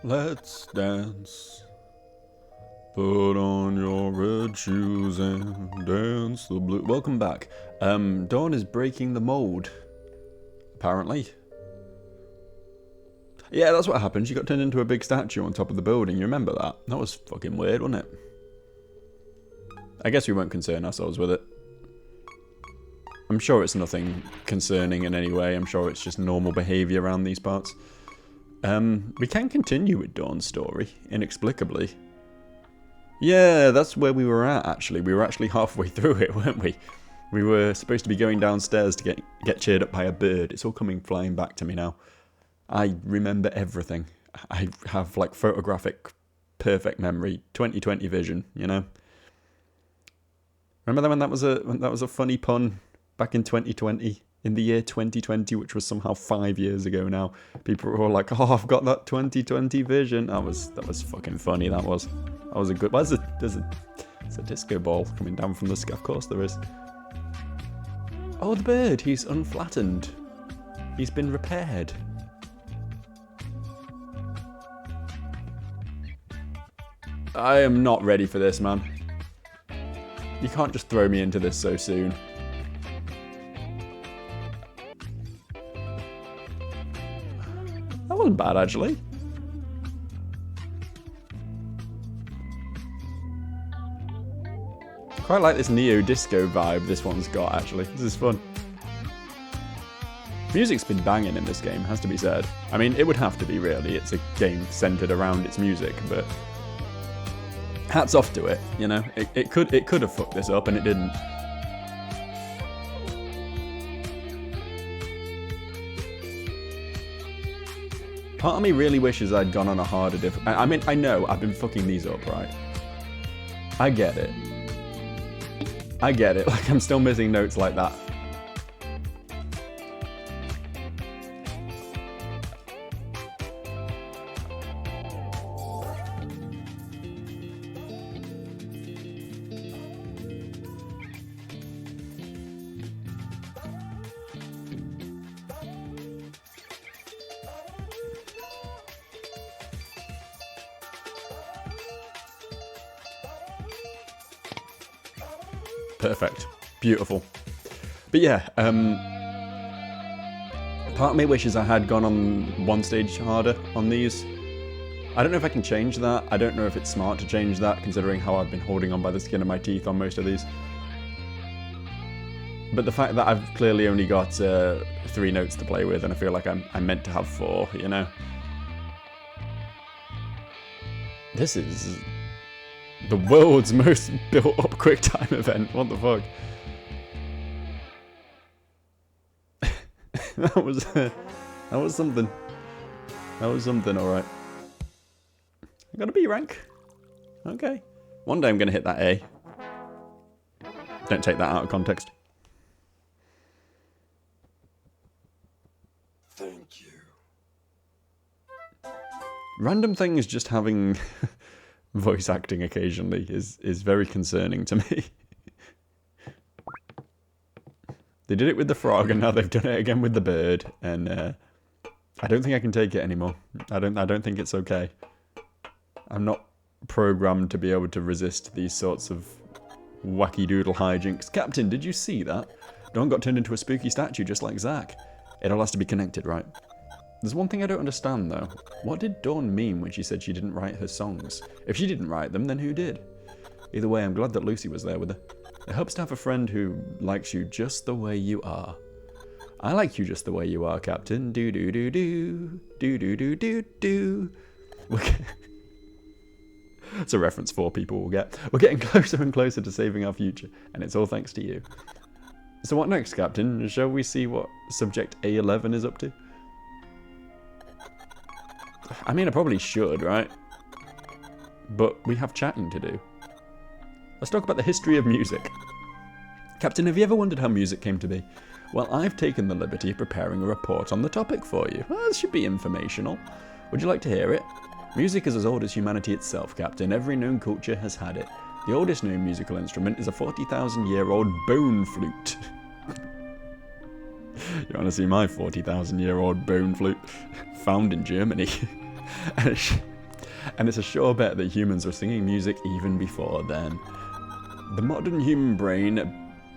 Let's dance. Put on your red shoes and dance the blue. Welcome back. Dawn is breaking the mold. Apparently. Yeah, that's what happened. She got turned into a big statue on top of the building. You remember that? That was fucking weird, wasn't it? I guess we won't concern ourselves with it. I'm sure it's nothing concerning in any way. I'm sure it's just normal behaviour around these parts. We can continue with Dawn's story, inexplicably. Yeah, that's where we were at, actually. We were actually halfway through it, weren't we? We were supposed to be going downstairs to get cheered up by a bird. It's all coming flying back to me now. I remember everything. I have, like, photographic, perfect memory. 20/20 vision, you know? Remember when that was a funny pun back in 2020? In the year 2020, which was somehow 5 years ago now. People were all like, oh, I've got that 2020 vision. That was fucking funny, that was. That was a good... Well, there's a disco ball coming down from the sky. Of course there is. Oh, the bird. He's unflattened. He's been repaired. I am not ready for this, man. You can't just throw me into this so soon. That wasn't bad, actually. Quite like this neo-disco vibe this one's got, actually. This is fun. Music's been banging in this game, has to be said. I mean, it would have to be, really. It's a game centered around its music, but... hats off to it, you know? It could have fucked this up, and it didn't. Part of me really wishes I'd gone on a harder I mean, I know I've been fucking these up, right? I get it. I get it. Like, I'm still missing notes like that. Perfect. Beautiful. But yeah, part of me wishes I had gone on one stage harder on these. I don't know if I can change that. I don't know if it's smart to change that, considering how I've been holding on by the skin of my teeth on most of these. But the fact that I've clearly only got 3 notes to play with, and I feel like I'm meant to have 4, you know? This is... the world's most built-up QuickTime event. What the fuck? that was something. That was something, alright. I got a B rank. Okay. One day I'm going to hit that A. Don't take that out of context. Thank you. Random things just having... voice acting occasionally is very concerning to me. They did it with the frog, and now they've done it again with the bird, and I don't think I can take it anymore. I don't think it's okay. I'm not programmed to be able to resist these sorts of wacky doodle hijinks. Captain, did you see that? Dawn got turned into a spooky statue just like Zack. It all has to be connected, right? There's one thing I don't understand, though. What did Dawn mean when she said she didn't write her songs? If she didn't write them, then who did? Either way, I'm glad that Lucy was there with her. It helps to have a friend who likes you just the way you are. I like you just the way you are, Captain. Do-do-do-do. Do-do-do-do-do. It's a reference 4 people will get. We're getting closer and closer to saving our future, and it's all thanks to you. So what next, Captain? Shall we see what Subject A11 is up to? I mean, I probably should, right? But we have chatting to do. Let's talk about the history of music. Captain, have you ever wondered how music came to be? Well, I've taken the liberty of preparing a report on the topic for you. Well, this should be informational. Would you like to hear it? Music is as old as humanity itself, Captain. Every known culture has had it. The oldest known musical instrument is a 40,000-year-old bone flute. You want to see my 40,000-year-old bone flute? Found in Germany. And it's a sure bet that humans were singing music even before then. The modern human brain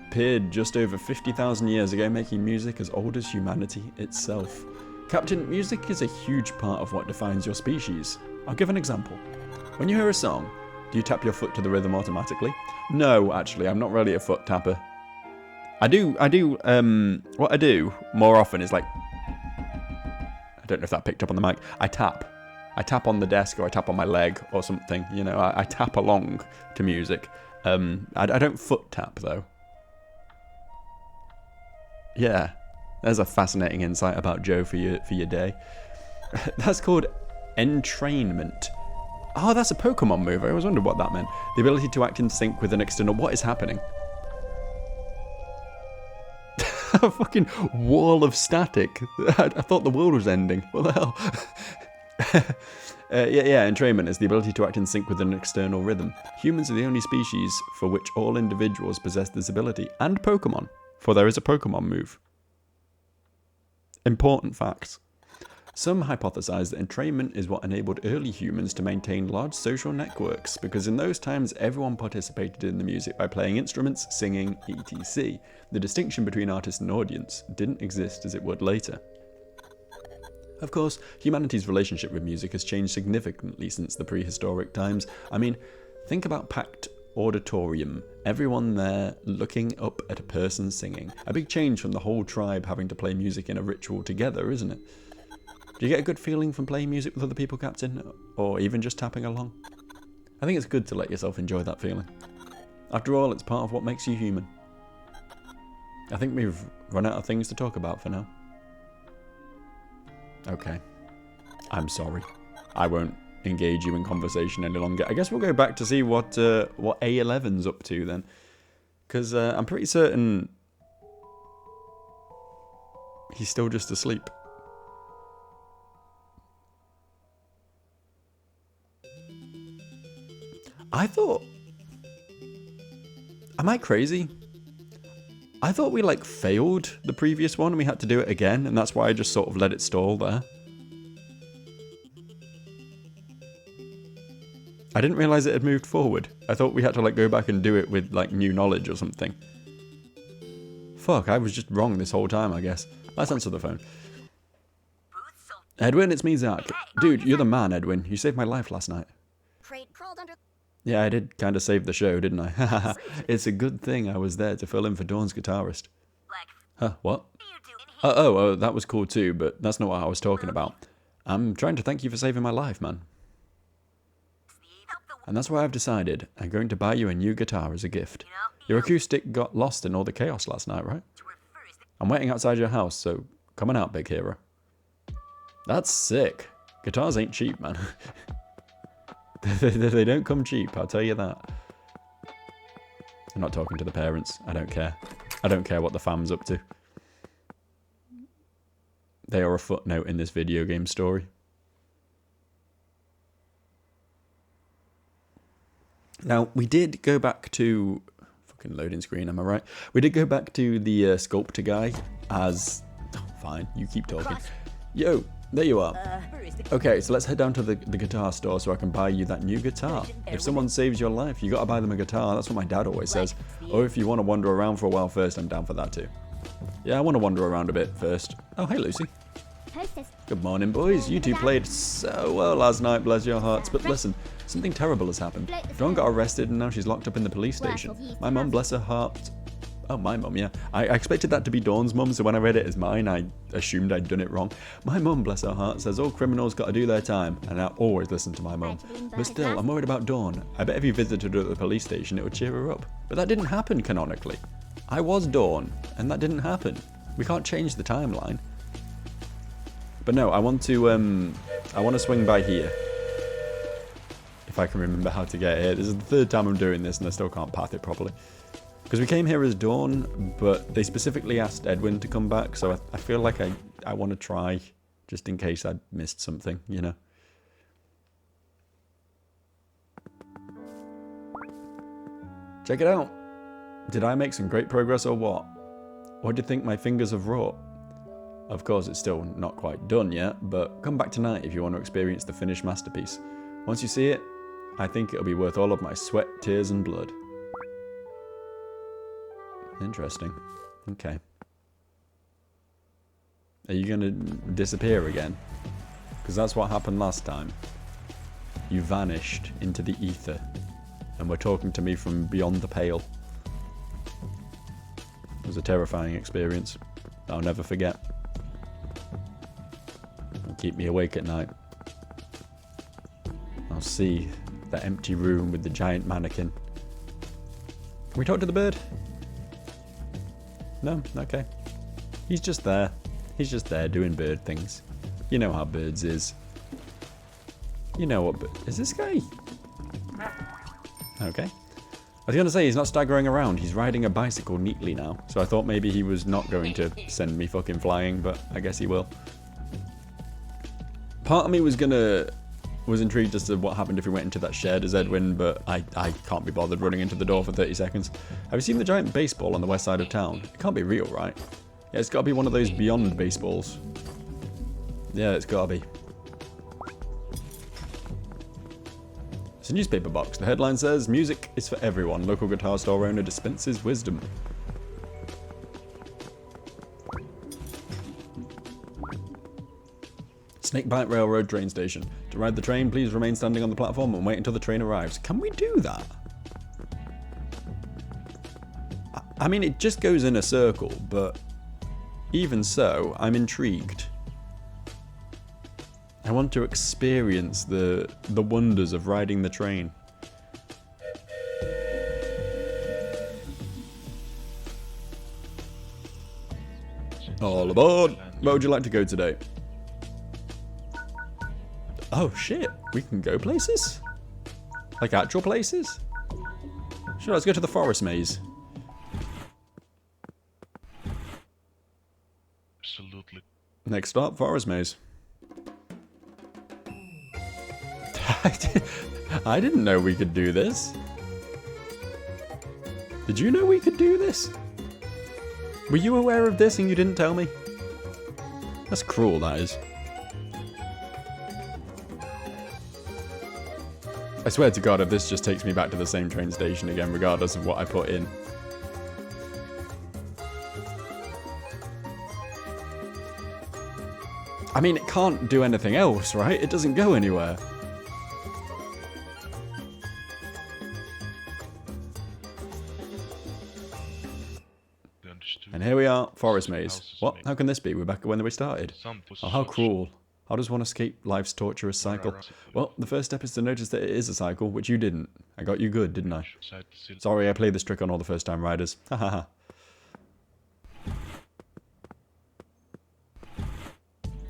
appeared just over 50,000 years ago, making music as old as humanity itself. Captain, music is a huge part of what defines your species. I'll give an example. When you hear a song, do you tap your foot to the rhythm automatically? No, actually, I'm not really a foot tapper. What I do more often is like, I don't know if that picked up on the mic, I tap on the desk, or I tap on my leg or something, you know, I tap along to music. I don't foot tap though. Yeah, there's a fascinating insight about Joe for your day. That's called entrainment. Oh, that's a Pokemon move. I always wondered what that meant. The ability to act in sync with an external... What is happening? A fucking wall of static. I thought the world was ending. What the hell? Entrainment is the ability to act in sync with an external rhythm. Humans are the only species for which all individuals possess this ability. And Pokemon, for there is a Pokemon move. Important facts. Some hypothesize that entrainment is what enabled early humans to maintain large social networks, because in those times everyone participated in the music by playing instruments, singing, etc. The distinction between artist and audience didn't exist as it would later. Of course, humanity's relationship with music has changed significantly since the prehistoric times. I mean, think about packed auditorium, everyone there looking up at a person singing. A big change from the whole tribe having to play music in a ritual together, isn't it? Do you get a good feeling from playing music with other people, Captain? Or even just tapping along? I think it's good to let yourself enjoy that feeling. After all, it's part of what makes you human. I think we've run out of things to talk about for now. Okay. I'm sorry. I won't engage you in conversation any longer. I guess we'll go back to see what A11's up to then. Because I'm pretty certain he's still just asleep. I thought... Am I crazy? I thought we like failed the previous one and we had to do it again, and that's why I just sort of let it stall there. I didn't realise it had moved forward. I thought we had to like go back and do it with like new knowledge or something. Fuck, I was just wrong this whole time, I guess. Let's answer the phone. Edwin, it's me, Zach. Dude, you're the man, Edwin. You saved my life last night. Yeah, I did kind of save the show, didn't I? It's a good thing I was there to fill in for Dawn's guitarist. Huh, what? Oh, that was cool too, but that's not what I was talking about. I'm trying to thank you for saving my life, man. And that's why I've decided I'm going to buy you a new guitar as a gift. Your acoustic got lost in all the chaos last night, right? I'm waiting outside your house, so come on out, big hero. That's sick. Guitars ain't cheap, man. They don't come cheap, I'll tell you that. I'm not talking to the parents. I don't care. I don't care what the fam's up to. They are a footnote in this video game story. Now, we did go back to... Fucking loading screen, am I right? We did go back to the sculptor guy as... Oh, fine, you keep talking. Yo, there you are. Okay, so let's head down to the guitar store so I can buy you that new guitar. If someone saves your life, you gotta buy them a guitar. That's what my dad always says. Or if you want to wander around for a while first, I'm down for that too. Yeah, I want to wander around a bit first. Oh, hey, Lucy. Good morning, boys. You two played so well last night, bless your hearts. But listen, something terrible has happened. Dawn got arrested and now she's locked up in the police station. My mum, bless her heart... Oh, my mum, yeah. I expected that to be Dawn's mum, so when I read it as mine, I assumed I'd done it wrong. My mum, bless her heart, says all criminals got to do their time, and I always listen to my mum. But still, I'm worried about Dawn. I bet if you visited her at the police station, it would cheer her up. But that didn't happen canonically. I was Dawn, and that didn't happen. We can't change the timeline. But no, I want to swing by here. If I can remember how to get here. This is the third time I'm doing this, and I still can't path it properly. Because we came here as Dawn, but they specifically asked Edwin to come back, so I feel like I want to try, just in case I missed something, you know. Check it out. Did I make some great progress or what? What do you think my fingers have wrought? Of course, it's still not quite done yet, but come back tonight if you want to experience the finished masterpiece. Once you see it, I think it'll be worth all of my sweat, tears, and blood. Interesting. Okay. Are you going to disappear again? Because that's what happened last time. You vanished into the ether. And were talking to me from beyond the pale. It was a terrifying experience. I'll never forget. It'll keep me awake at night. I'll see that empty room with the giant mannequin. Can we talk to the bird? No? Okay. He's just there. He's just there doing bird things. You know how birds is. You know what... Is this guy? Okay. I was going to say, he's not staggering around. He's riding a bicycle neatly now. So I thought maybe he was not going to send me fucking flying, but I guess he will. Part of me was intrigued as to what happened if we went into that shed as Edwin, but I can't be bothered running into the door for 30 seconds. Have you seen the giant baseball on the west side of town? It can't be real, right? Yeah, it's got to be one of those beyond baseballs. Yeah, it's got to be. It's a newspaper box. The headline says, "Music is for everyone. Local guitar store owner dispenses wisdom." Snakebite Railroad train station. To ride the train, please remain standing on the platform and wait until the train arrives. Can we do that? I mean, it just goes in a circle, but even so, I'm intrigued. I want to experience the wonders of riding the train. All aboard! Where would you like to go today? Oh shit, we can go places? Like actual places? Sure, let's go to the forest maze. Absolutely. Next stop, forest maze. I didn't know we could do this. Did you know we could do this? Were you aware of this and you didn't tell me? That's cruel, that is. I swear to God, if this just takes me back to the same train station again, regardless of what I put in. I mean, it can't do anything else, right? It doesn't go anywhere. And here we are, forest maze. What? How can this be? We're back when we started. Oh, how cruel. How does one escape life's torturous cycle? Well, the first step is to notice that it is a cycle, which you didn't. I got you good, didn't I? Sorry, I played this trick on all the first-time riders. Ha ha ha.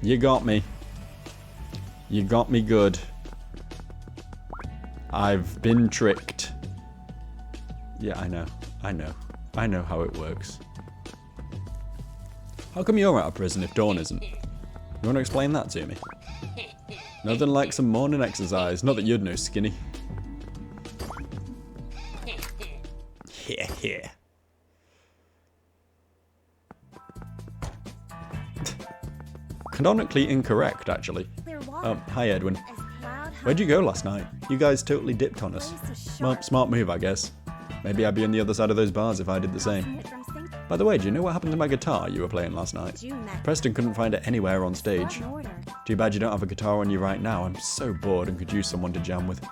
You got me. You got me good. I've been tricked. Yeah, I know. I know. I know how it works. How come you're out of prison if Dawn isn't? You want to explain that to me? Nothing like some morning exercise. Not that you'd know, skinny. Yeah. Canonically incorrect, actually. Hi, Edwin. Where'd you go last night? You guys totally dipped on us. Well, smart move, I guess. Maybe I'd be on the other side of those bars if I did the same. By the way, do you know what happened to my guitar you were playing last night? Preston couldn't find it anywhere on stage. Too bad you don't have a guitar on you right now. I'm so bored and could use someone to jam with.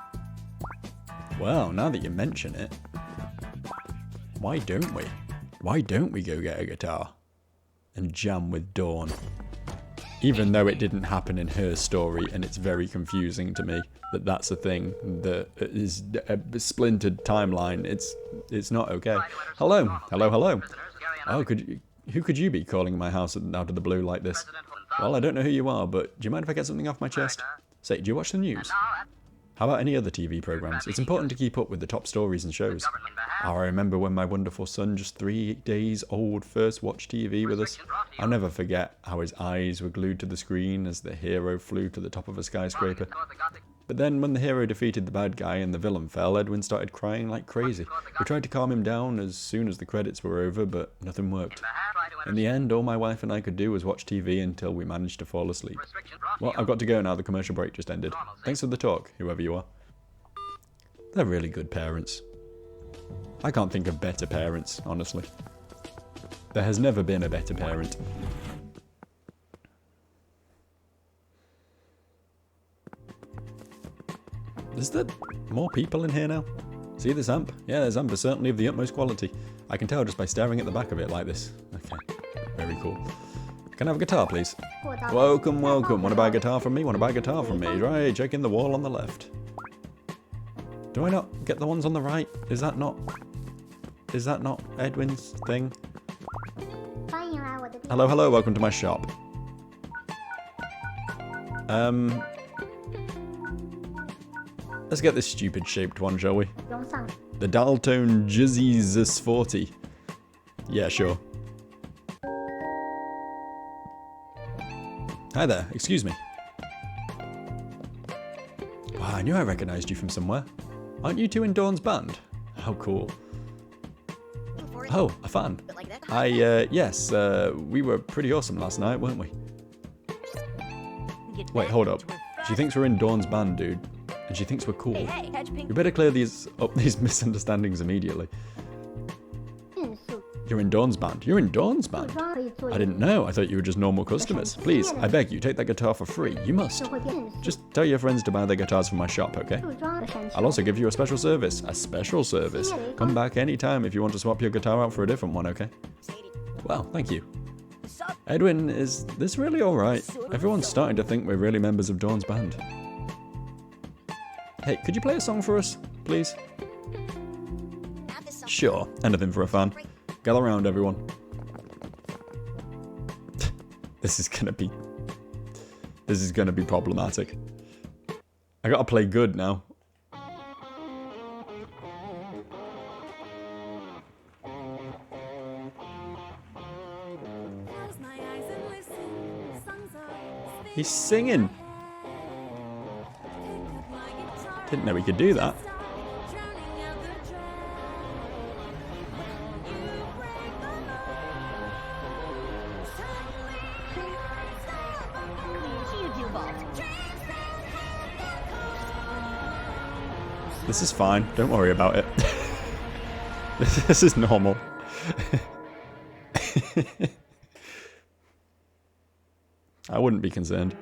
Well, now that you mention it, why don't we? Why don't we go get a guitar and jam with Dawn? Even though it didn't happen in her story, and it's very confusing to me that that's a thing that is a splintered timeline. It's not okay. Hello. Oh, who could you be calling my house out of the blue like this? Well, I don't know who you are, but do you mind if I get something off my chest? Say, do you watch the news? How about any other TV programs? It's important to keep up with the top stories and shows. Oh, I remember when my wonderful son, just 3 days old, first watched TV with us. I'll never forget how his eyes were glued to the screen as the hero flew to the top of a skyscraper. But then when the hero defeated the bad guy and the villain fell, Edwin started crying like crazy. We tried to calm him down as soon as the credits were over, but nothing worked. In the end, all my wife and I could do was watch TV until we managed to fall asleep. Well, I've got to go now, the commercial break just ended. Thanks for the talk, whoever you are. They're really good parents. I can't think of better parents, honestly. There has never been a better parent. Is there more people in here now? See this amp? Yeah, this amp is certainly of the utmost quality. I can tell just by staring at the back of it like this. Okay, very cool. Can I have a guitar, please? Welcome, welcome. Want to buy a guitar from me? Want to buy a guitar from me? Right, checking the wall on the left. Do I not get the ones on the right? Is that not Edwin's thing? Hello, hello, welcome to my shop. Let's get this stupid shaped one, shall we? The Daltone Jizzy's 40. Yeah, sure. Hi there, excuse me. Wow, I knew I recognized you from somewhere. Aren't you two in Dawn's band? How cool. Oh, a fan. Yes, we were pretty awesome last night, weren't we? Wait, hold up. She thinks we're in Dawn's band, dude. And she thinks we're cool. We better clear these misunderstandings immediately. You're in Dawn's band. You're in Dawn's band? I didn't know. I thought you were just normal customers. Please, I beg you, take that guitar for free. You must. Just tell your friends to buy their guitars from my shop, okay? I'll also give you a special service. A special service. Come back anytime if you want to swap your guitar out for a different one, okay? Well, thank you. Edwin, is this really alright? Everyone's starting to think we're really members of Dawn's band. Hey, could you play a song for us, please? Sure, anything for a fan. Gather around, everyone. This is gonna be problematic. I gotta play good now. He's singing. Didn't know we could do that. This is fine. Don't worry about it. This is normal. I wouldn't be concerned.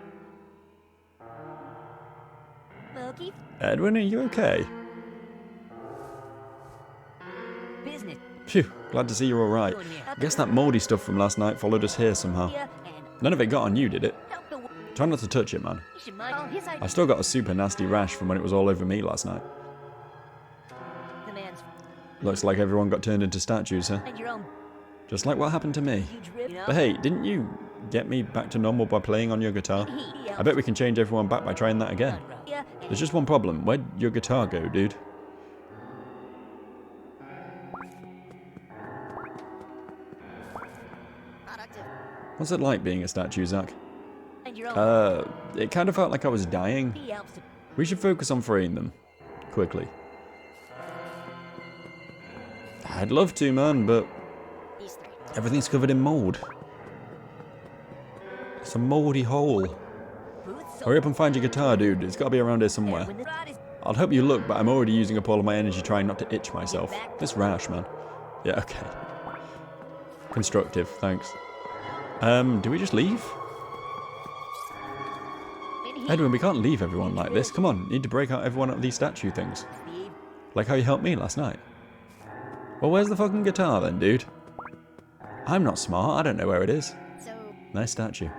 Edwin, are you okay? Phew, glad to see you're alright. I guess that mouldy stuff from last night followed us here somehow. None of it got on you, did it? Try not to touch it, man. I still got a super nasty rash from when it was all over me last night. Looks like everyone got turned into statues, huh? Just like what happened to me. But hey, didn't you get me back to normal by playing on your guitar? I bet we can change everyone back by trying that again. There's just one problem. Where'd your guitar go, dude? What's it like being a statue, Zach? It kind of felt like I was dying. We should focus on freeing them. Quickly. I'd love to, man, but everything's covered in mold. It's a moldy hole. Hurry up and find your guitar, dude. It's got to be around here somewhere. I'll help you look, but I'm already using up all of my energy trying not to itch myself. This rash, man. Yeah, okay. Constructive, thanks. Do we just leave? Edwin, we can't leave everyone like this. Come on, need to break out everyone out of these statue things. Like how you helped me last night. Well, where's the fucking guitar then, dude? I'm not smart. I don't know where it is. Nice statue.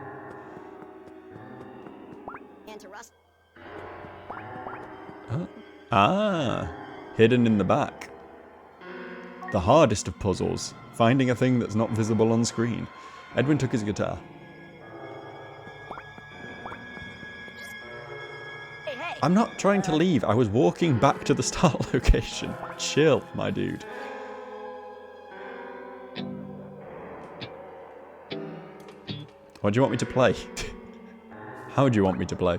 Huh? Ah, hidden in the back. The hardest of puzzles. Finding a thing that's not visible on screen. Edwin took his guitar. I'm not trying to leave. I was walking back to the start location. Chill, my dude. What do you want me to play? How do you want me to play?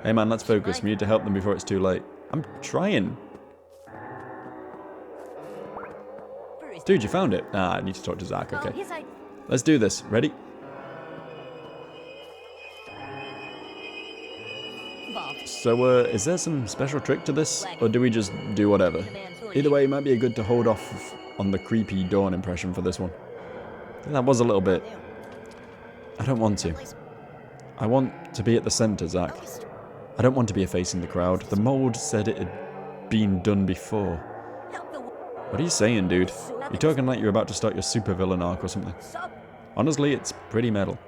Hey man, let's focus. We need to help them before it's too late. I'm trying. Dude, you found it. Ah, I need to talk to Zach. Okay. Let's do this. Ready? So, is there some special trick to this? Or do we just do whatever? Either way, it might be good to hold off on the creepy Dawn impression for this one. That was a little bit... I don't want to. I want to be at the center, Zach. I don't want to be a face in the crowd. The mold said it had been done before. What are you saying, dude? You're talking like you're about to start your supervillain arc or something. Honestly, it's pretty metal.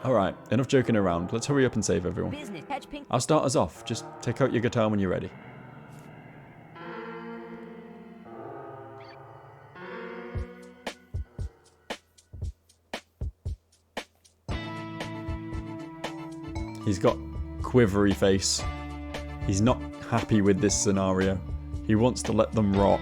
Alright, enough joking around. Let's hurry up and save everyone. I'll start us off. Just take out your guitar when you're ready. He's got quivery face. He's not happy with this scenario. He wants to let them rot.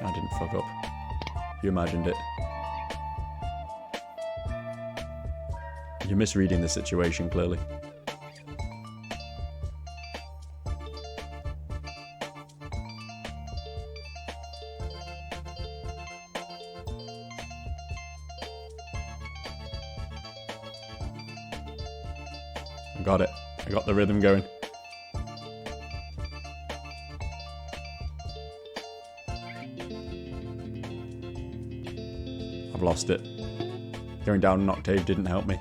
I didn't fuck up. You imagined it. You're misreading the situation, clearly. I got it. I got the rhythm going. I've lost it. Going down an octave didn't help me.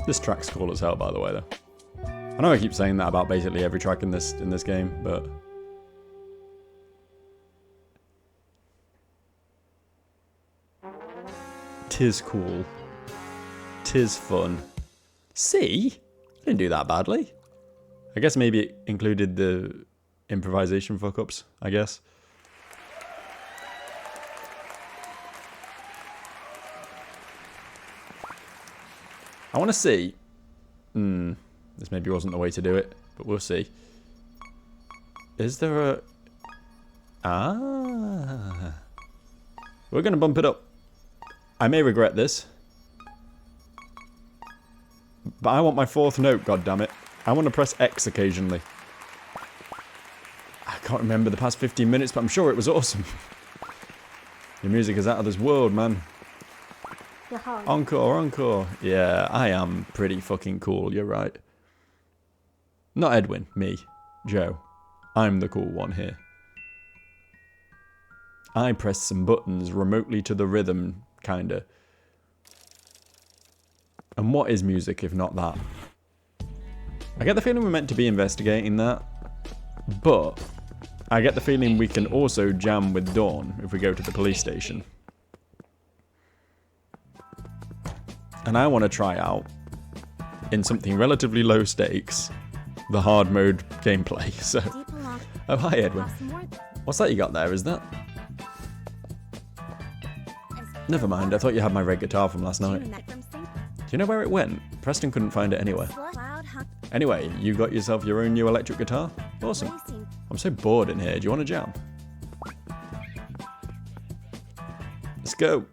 This track's cool as hell, by the way, though. I know I keep saying that about basically every track in this game, but tis cool. Tis fun. See? I didn't do that badly. I guess maybe it included the improvisation fuck-ups, I guess. I want to see. This maybe wasn't the way to do it, but we'll see. Is there a... Ah. We're going to bump it up. I may regret this. But I want my fourth note, goddammit. I want to press X occasionally. I can't remember the past 15 minutes, but I'm sure it was awesome. Your music is out of this world, man. Encore, encore. Yeah, I am pretty fucking cool, you're right. Not Edwin, me. Joe. I'm the cool one here. I press some buttons remotely to the rhythm, kinda. And what is music if not that? I get the feeling we're meant to be investigating that, but I get the feeling we can also jam with Dawn if we go to the police station. And I want to try out, in something relatively low stakes, the hard mode gameplay, so... Oh, hi Edwin. What's that you got there, is that? Never mind, I thought you had my red guitar from last night. Do you know where it went? Preston couldn't find it anywhere. Anyway, you got yourself your own new electric guitar? Awesome. I'm so bored in here, do you want to jam? Let's go.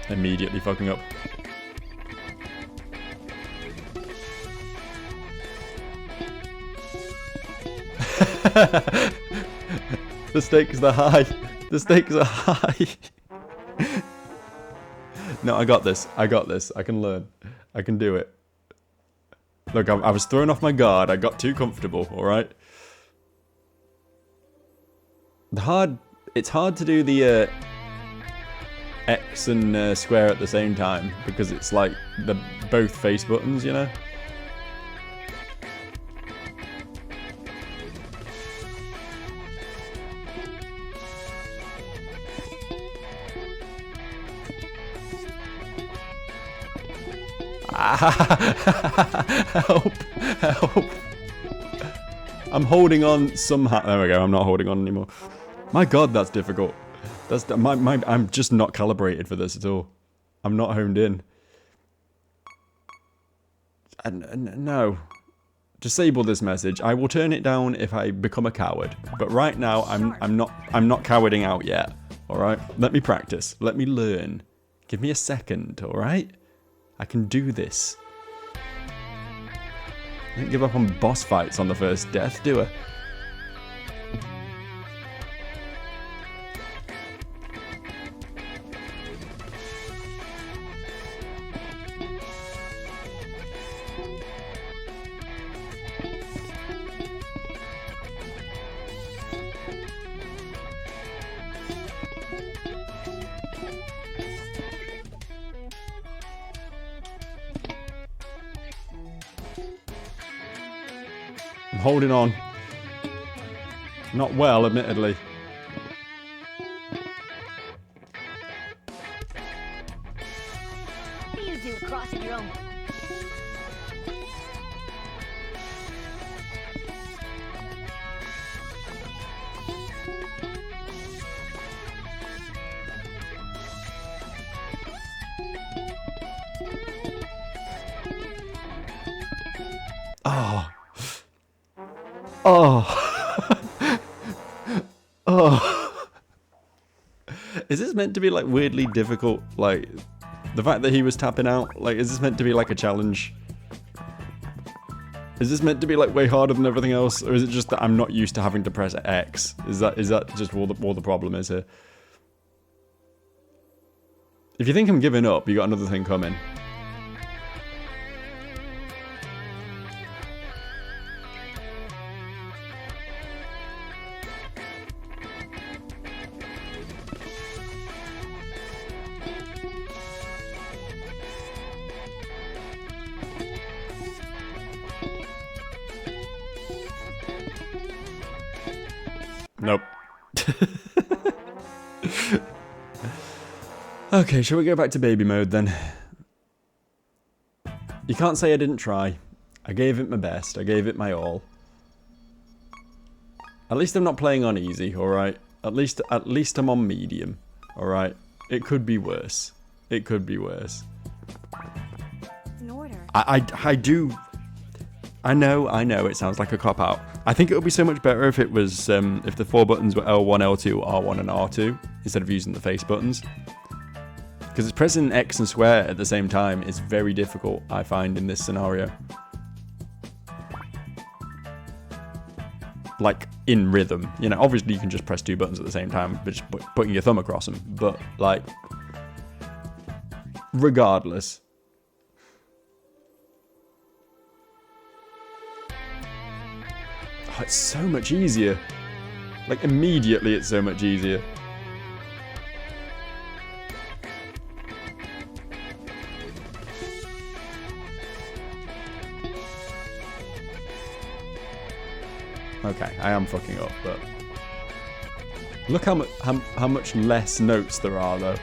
Immediately fucking up. The stakes are high. The stakes are high. No, I got this. I got this. I can learn. I can do it. Look, I was thrown off my guard. I got too comfortable, alright? It's hard to do the X and square at the same time because it's like the both face buttons, you know? Help! Help! I'm holding on somehow. There we go. I'm not holding on anymore. My God, that's difficult. I'm just not calibrated for this at all. I'm not honed in. No. Disable this message. I will turn it down if I become a coward. But right now, I'm not cowarding out yet. All right. Let me practice. Let me learn. Give me a second. All right. I can do this. I didn't give up on boss fights on the first death, do I? I'm holding on. Not well, admittedly. What do you do crossing your own? Oh. Oh. Oh. Is this meant to be like weirdly difficult? Like the fact that he was tapping out, like is this meant to be like a challenge? Is this meant to be like way harder than everything else? Or is it just that I'm not used to having to press X? Is that just all the problem is here? If you think I'm giving up, you got another thing coming. Nope. Okay, shall we go back to baby mode then? You can't say I didn't try. I gave it my best. I gave it my all. At least I'm not playing on easy, alright? At least I'm on medium, alright? It could be worse. It could be worse. It's in order. I do... I know, it sounds like a cop-out. I think it would be so much better if it was, if the 4 buttons were L1, L2, R1 and R2, instead of using the face buttons. Because it's pressing X and square at the same time is very difficult, I find, in this scenario. Like, in rhythm. You know, obviously you can just press 2 buttons at the same time, but just putting your thumb across them. But, like, regardless... It's so much easier. Like, immediately it's so much easier. Okay, I am fucking up, but... Look how much less notes there are, though.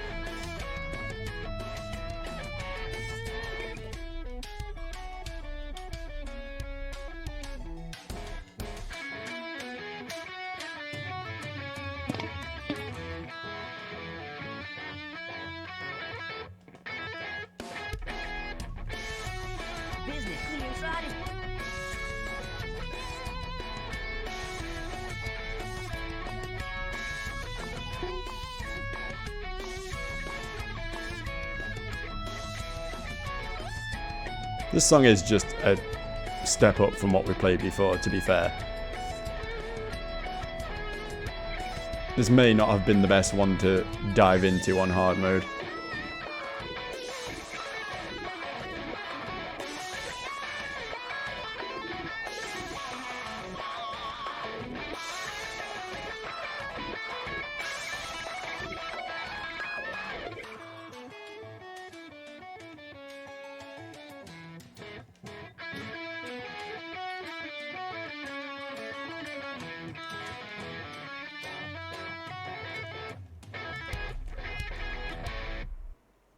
Business clear, Friday. This song is just a step up from what we played before, to be fair. This may not have been the best one to dive into on hard mode.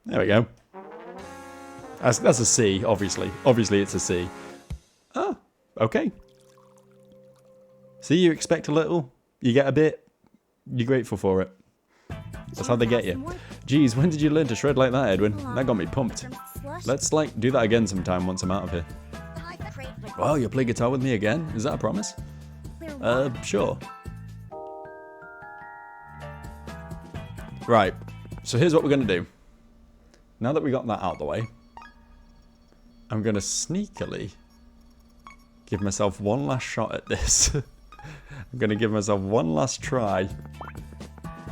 There we go. That's a C, obviously. Obviously it's a C. Oh, okay. See, you expect a little, you get a bit, you're grateful for it. That's how they get you. Geez, when did you learn to shred like that, Edwin? That got me pumped. Let's, like, do that again sometime once I'm out of here. Oh, you'll play guitar with me again? Is that a promise? Sure. Right, so here's what we're going to do. Now that we got that out of the way, I'm going to sneakily give myself one last shot at this. I'm going to give myself one last try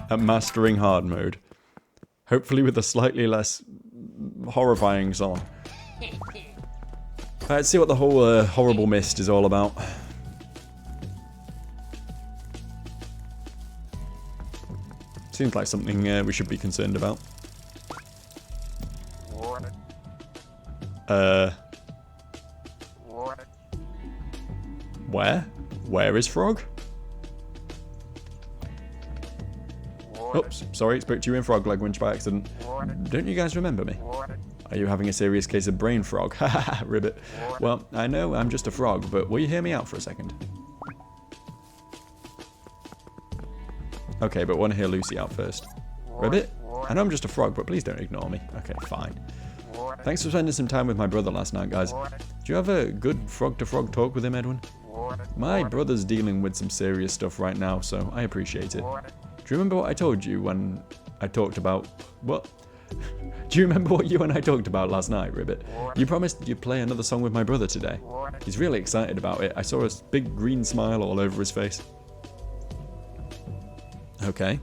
at mastering hard mode. Hopefully with a slightly less horrifying song. Let's see what the whole horrible mist is all about. Seems like something we should be concerned about. Where? Where is Frog? Oops, sorry, spoke to you in frog language by accident. Don't you guys remember me? Are you having a serious case of brain frog? Haha, ribbit. Well, I know I'm just a frog, but will you hear me out for a second? Okay, but want to hear Lucy out first. Ribbit? I know I'm just a frog, but please don't ignore me. Okay, fine. Thanks for spending some time with my brother last night, guys. Did you have a good frog-to-frog talk with him, Edwin? My brother's dealing with some serious stuff right now, so I appreciate it. Do you remember what I told you when I talked about... What? Do you remember what you and I talked about last night, Ribbit? You promised you'd play another song with my brother today. He's really excited about it. I saw a big green smile all over his face. Okay.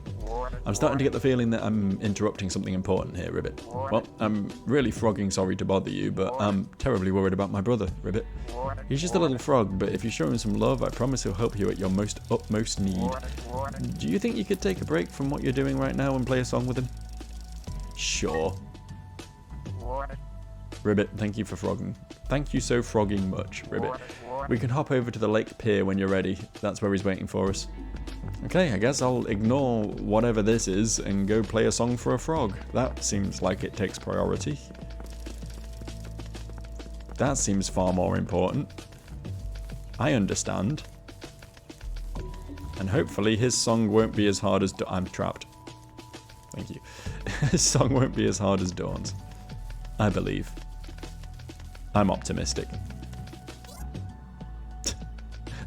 I'm starting to get the feeling that I'm interrupting something important here, Ribbit. Well, I'm really frogging sorry to bother you, but I'm terribly worried about my brother, Ribbit. He's just a little frog, but if you show him some love, I promise he'll help you at your utmost need. Do you think you could take a break from what you're doing right now and play a song with him? Sure. Ribbit, thank you for frogging. Thank you so frogging much, Ribbit. We can hop over to the lake pier when you're ready. That's where he's waiting for us. Okay, I guess I'll ignore whatever this is and go play a song for a frog. That seems like it takes priority. That seems far more important. I understand. And hopefully his song won't be as hard as... I'm trapped. Thank you. His song won't be as hard as Dawn's. I believe. I'm optimistic.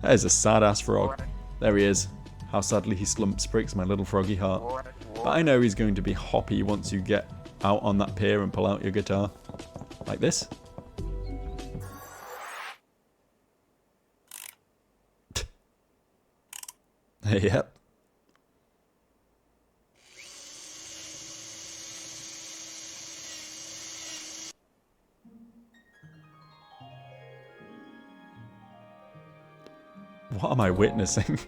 That is a sad-ass frog. There he is. How sadly he slumps breaks my little froggy heart. But I know he's going to be hoppy once you get out on that pier and pull out your guitar. Like this. Yep. What am I witnessing?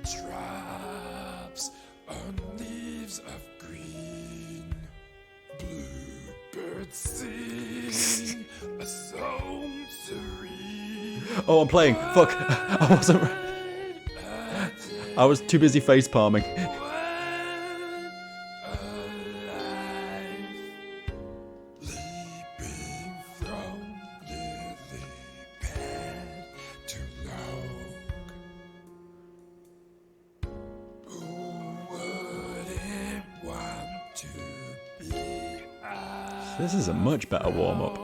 Drops on leaves of green. Bluebirds sing a song serene. Oh, I'm playing. Fuck. I wasn't. I was too busy face palming. This is a much better warm-up.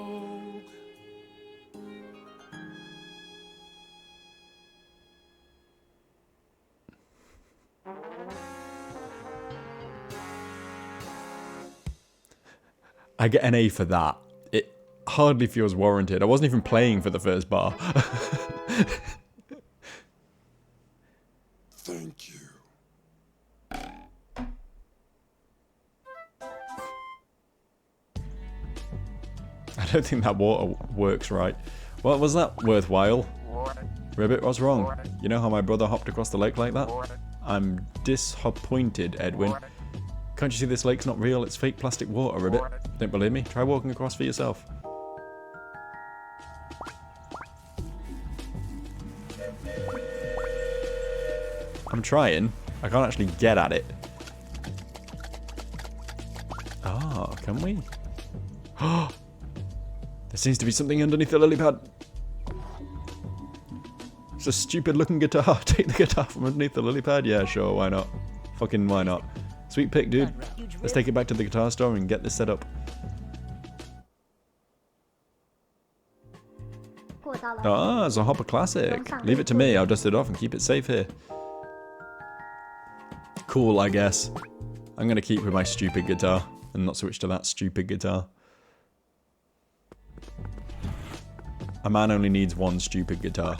I get an A for that. It hardly feels warranted. I wasn't even playing for the first bar. Thank you. I don't think that water works right. Well, was that worthwhile? Ribbit, what's wrong? You know how my brother hopped across the lake like that? I'm disappointed, Edwin. Can't you see this lake's not real? It's fake plastic water, Ribbit. Don't believe me? Try walking across for yourself. I'm trying. I can't actually get at it. Ah, can we? Oh! There seems to be something underneath the lily pad. It's a stupid looking guitar. Take the guitar from underneath the lily pad? Yeah, sure, why not? Fucking why not? Sweet pick, dude. Let's take it back to the guitar store and get this set up. Ah, it's a Hopper classic. Leave it to me, I'll dust it off and keep it safe here. Cool, I guess. I'm gonna keep with my stupid guitar and not switch to that stupid guitar. A man only needs one stupid guitar.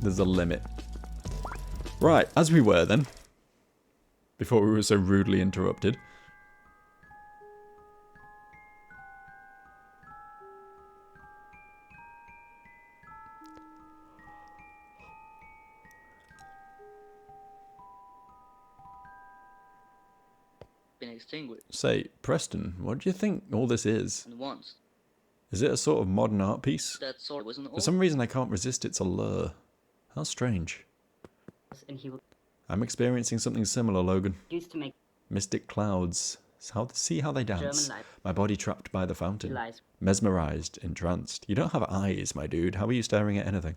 There's a limit. Right, as we were then. Before we were so rudely interrupted. Been extinguished. Say, Preston, what do you think all this is? And once. Is it a sort of modern art piece? That sword wasn't all. For some reason I can't resist its allure. How strange. And he will I'm experiencing something similar, Logan. used to make Mystic clouds. See how they dance. German life My body trapped by the fountain. lies. Mesmerized, entranced. You don't have eyes, my dude. How are you staring at anything?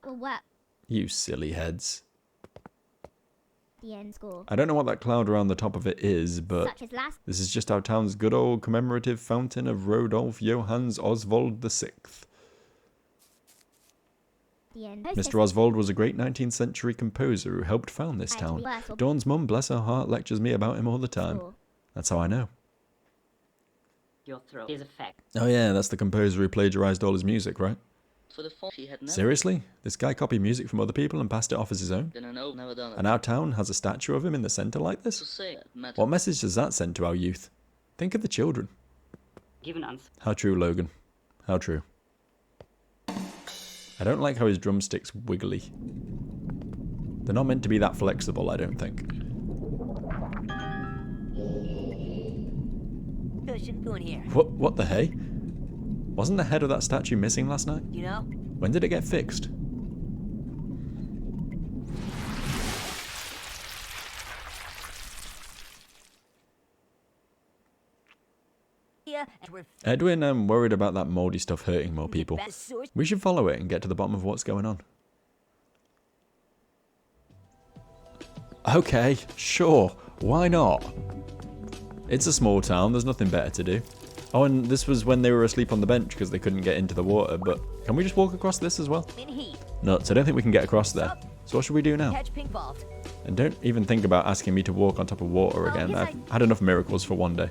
Well, what? You silly heads. The end score. I don't know what that cloud around the top of it is, but Such as last. this is just our town's good old commemorative fountain of Rodolph Johannes Oswald VI. The end. Mr. Oswald was a great 19th century composer who helped found this town. Dawn's mum, bless her heart, lectures me about him all the time. That's how I know. Your throat is a fact. Oh yeah, that's the composer who plagiarized all his music, right? For the phone she had never. Seriously? This guy copied music from other people and passed it off as his own? Didn't know, never done it. And our town has a statue of him in the centre like To this? say that matter. What message does that send to our youth? Think of the children. Give an answer. How true, Logan. How true. I don't like how his drumstick's wiggly. They're not meant to be that flexible, I don't think. Shouldn't go in here. What the hey? Wasn't the head of that statue missing last night? You know? When did it get fixed? Yeah. And we're Edwin, I'm worried about that mouldy stuff hurting more people. best source. We should follow it and get to the bottom of what's going on. Okay, sure. Why not? It's a small town, there's nothing better to do. Oh, and this was when they were asleep on the bench because they couldn't get into the water, but can we just walk across this as well? In heat. Nuts, I don't think we can get across there. So what should we do now? Catch pink vault. And don't even think about asking me to walk on top of water again. yes, I've had enough miracles for one day.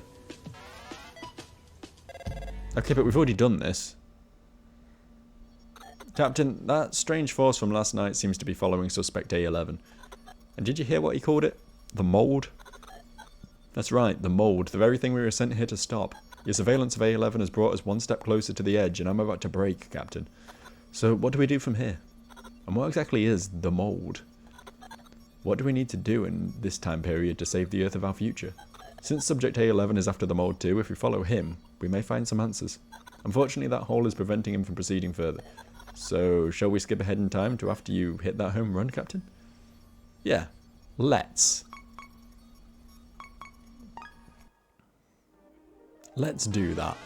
Okay, but we've already done this. Captain, that strange force from last night seems to be following suspect A11. And did you hear what he called it? The mould? That's right, the mould. The very thing we were sent here to stop. Your surveillance of A11 has brought us one step closer to the edge, and I'm about to break, Captain. So what do we do from here? And what exactly is the mould? What do we need to do in this time period to save the Earth of our future? Since Subject A11 is after the mould too, if we follow him, we may find some answers. Unfortunately, that hole is preventing him from proceeding further. So, shall we skip ahead in time to after you hit that home run, Captain? Yeah, let's. Let's do that.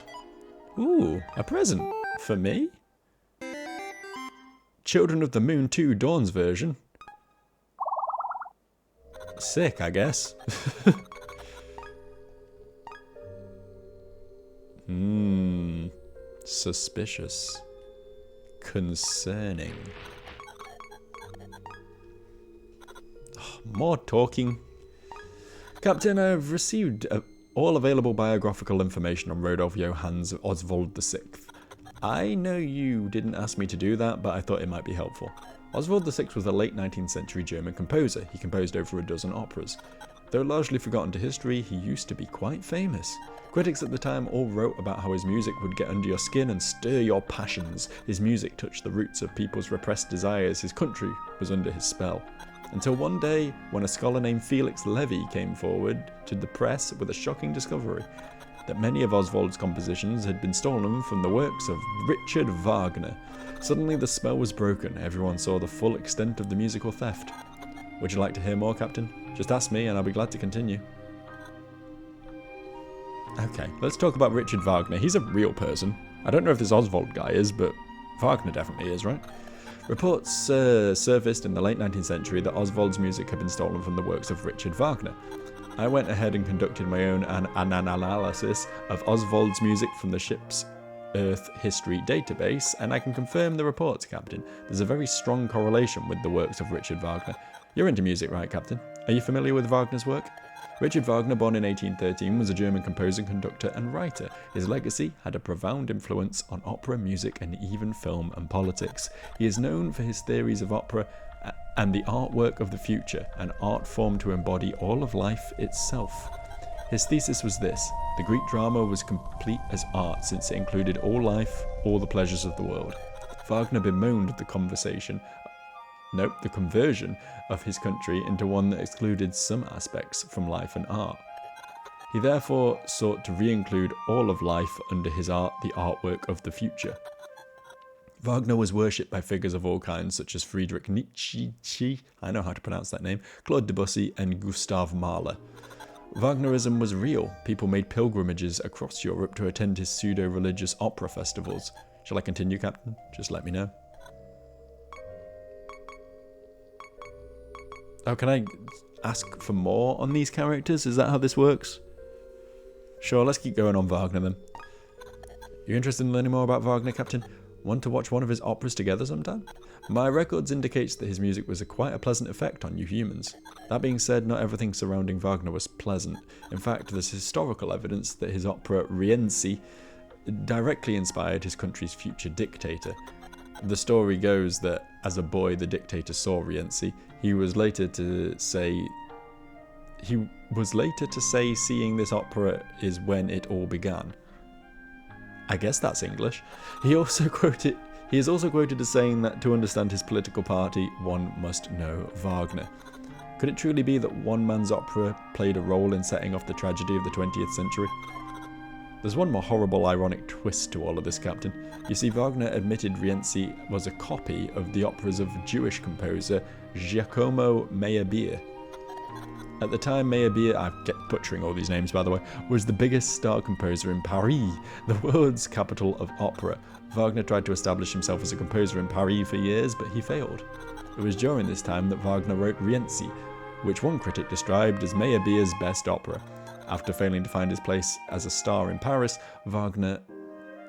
Ooh, a present. For me? Children of the Moon 2 Dawn's version. Sick, I guess. Suspicious. Concerning. more talking. Captain, I've received all available biographical information on Rodolph Johannes Oswald VI. I know you didn't ask me to do that, but I thought it might be helpful. Oswald VI was a late 19th century German composer. He composed over a dozen operas. Though largely forgotten to history, he used to be quite famous. Critics at the time all wrote about how his music would get under your skin and stir your passions. His music touched the roots of people's repressed desires. His country was under his spell. Until one day, when a scholar named Felix Levy came forward to the press with a shocking discovery that many of Oswald's compositions had been stolen from the works of Richard Wagner. Suddenly the spell was broken. Everyone saw the full extent of the musical theft. Would you like to hear more, Captain? Just ask me and I'll be glad to continue. Okay, let's talk about Richard Wagner. He's a real person. I don't know if this Oswald guy is, but Wagner definitely is, right? Reports surfaced in the late 19th century that Oswald's music had been stolen from the works of Richard Wagner. I went ahead and conducted my own analysis of Oswald's music from the ship's Earth History database, and I can confirm the reports, Captain. There's a very strong correlation with the works of Richard Wagner. You're into music, right, Captain? Are you familiar with Wagner's work? Richard Wagner, born in 1813, was a German composer, conductor, and writer. His legacy had a profound influence on opera, music, and even film and politics. He is known for his theories of opera and the artwork of the future, an art form to embody all of life itself. His thesis was this: the Greek drama was complete as art since it included all life, all the pleasures of the world. Wagner bemoaned the conversion of his country into one that excluded some aspects from life and art. He therefore sought to re-include all of life under his art, the artwork of the future. Wagner was worshipped by figures of all kinds such as Friedrich Nietzsche, I know how to pronounce that name, Claude Debussy and Gustav Mahler. Wagnerism was real. People made pilgrimages across Europe to attend his pseudo-religious opera festivals. Shall I continue, Captain? Just let me know. Oh, can I ask for more on these characters? Is that how this works? Sure, let's keep going on Wagner then. You interested in learning more about Wagner, Captain? Want to watch one of his operas together sometime? My records indicates that his music was quite a pleasant effect on you humans. That being said, not everything surrounding Wagner was pleasant. In fact, there's historical evidence that his opera Rienzi directly inspired his country's future dictator. The story goes that as a boy the dictator saw Rienzi. He was later to say seeing this opera is when it all began. I guess that's English. He is also quoted as saying that to understand his political party, one must know Wagner. Could it truly be that one man's opera played a role in setting off the tragedy of the 20th century? There's one more horrible ironic twist to all of this, Captain. You see, Wagner admitted Rienzi was a copy of the operas of Jewish composer Giacomo Meyerbeer. At the time, Meyerbeer, I get butchering all these names by the way, was the biggest star composer in Paris, the world's capital of opera. Wagner tried to establish himself as a composer in Paris for years, but he failed. It was during this time that Wagner wrote Rienzi, which one critic described as Meyerbeer's best opera. After failing to find his place as a star in Paris, Wagner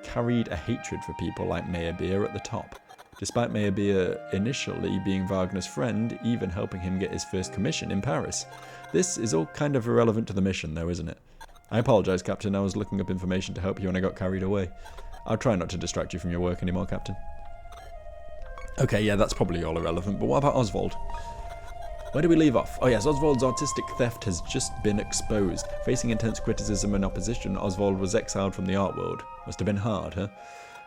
carried a hatred for people like Meyerbeer at the top. Despite Meyerbeer initially being Wagner's friend, even helping him get his first commission in Paris. This is all kind of irrelevant to the mission though, isn't it? I apologise, Captain, I was looking up information to help you and I got carried away. I'll try not to distract you from your work anymore, Captain. Okay, yeah, that's probably all irrelevant, but what about Oswald? Where do we leave off? Oh yes, Oswald's artistic theft has just been exposed. Facing intense criticism and opposition, Oswald was exiled from the art world. Must have been hard, huh?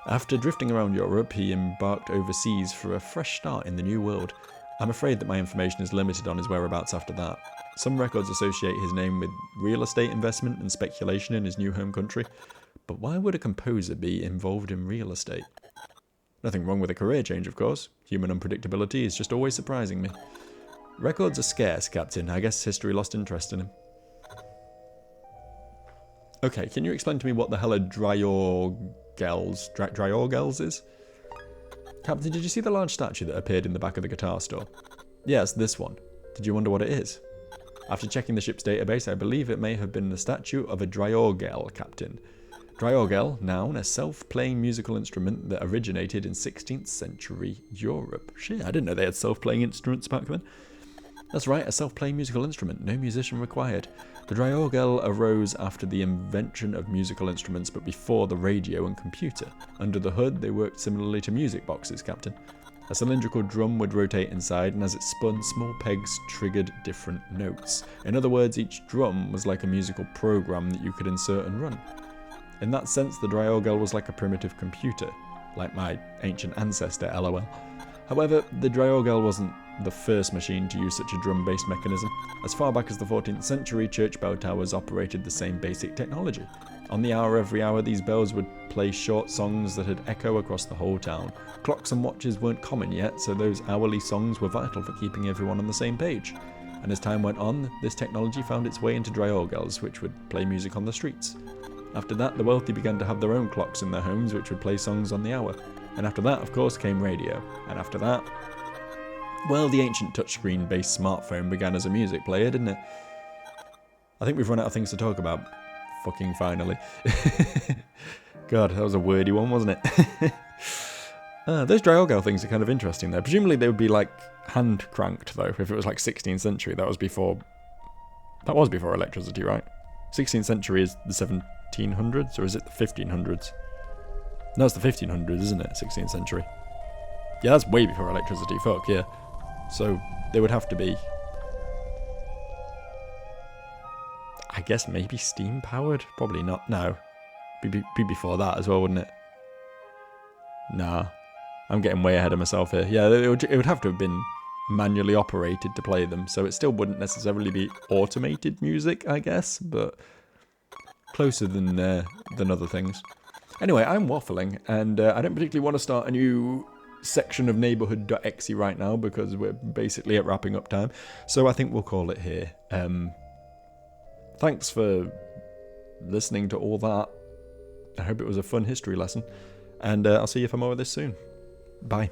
After drifting around Europe, he embarked overseas for a fresh start in the New World. I'm afraid that my information is limited on his whereabouts after that. Some records associate his name with real estate investment and speculation in his new home country. But why would a composer be involved in real estate? Nothing wrong with a career change, of course. Human unpredictability is just always surprising me. Records are scarce, Captain. I guess history lost interest in him. Okay, can you explain to me what the hell a Dryorgels is? Captain, did you see the large statue that appeared in the back of the guitar store? Yes, this one. Did you wonder what it is? After checking the ship's database, I believe it may have been the statue of a Dryorgel, Captain. Dryorgel, noun, a self-playing musical instrument that originated in 16th century Europe. Shit, I didn't know they had self-playing instruments back then. That's right, a self-playing musical instrument, no musician required. The Dryorgel arose after the invention of musical instruments, but before the radio and computer. Under the hood, they worked similarly to music boxes, Captain. A cylindrical drum would rotate inside, and as it spun, small pegs triggered different notes. In other words, each drum was like a musical program that you could insert and run. In that sense, the Dryorgel was like a primitive computer, like my ancient ancestor, LOL. However, the Dryorgel wasn't the first machine to use such a drum-based mechanism. As far back as the 14th century, church bell towers operated the same basic technology. On the hour every hour, these bells would play short songs that would echo across the whole town. Clocks and watches weren't common yet, so those hourly songs were vital for keeping everyone on the same page. And as time went on, this technology found its way into Dryorgels, which would play music on the streets. After that, the wealthy began to have their own clocks in their homes, which would play songs on the hour. And after that, of course, came radio. And after that, well, the ancient touchscreen-based smartphone began as a music player, didn't it? I think we've run out of things to talk about. Fucking finally. God, that was a wordy one, wasn't it? Those Dryorgel things are kind of interesting, though. Presumably they would be, like, hand-cranked, though, if it was, like, 16th century. That was before electricity, right? 16th century is the 1700s, or is it the 1500s? No, it's the 1500s, isn't it? 16th century. Yeah, that's way before electricity. Fuck, yeah. So, they would have to be... I guess maybe steam-powered? Probably not. No. Be before that as well, wouldn't it? Nah. I'm getting way ahead of myself here. Yeah, it would have to have been manually operated to play them, so it still wouldn't necessarily be automated music, I guess, but closer than other things. Anyway, I'm waffling, and I don't particularly want to start a new section of neighborhood.exe right now because we're basically at wrapping up time, so I think we'll call it here. Thanks for listening to all that. I hope it was a fun history lesson, and I'll see you for more of this soon. Bye.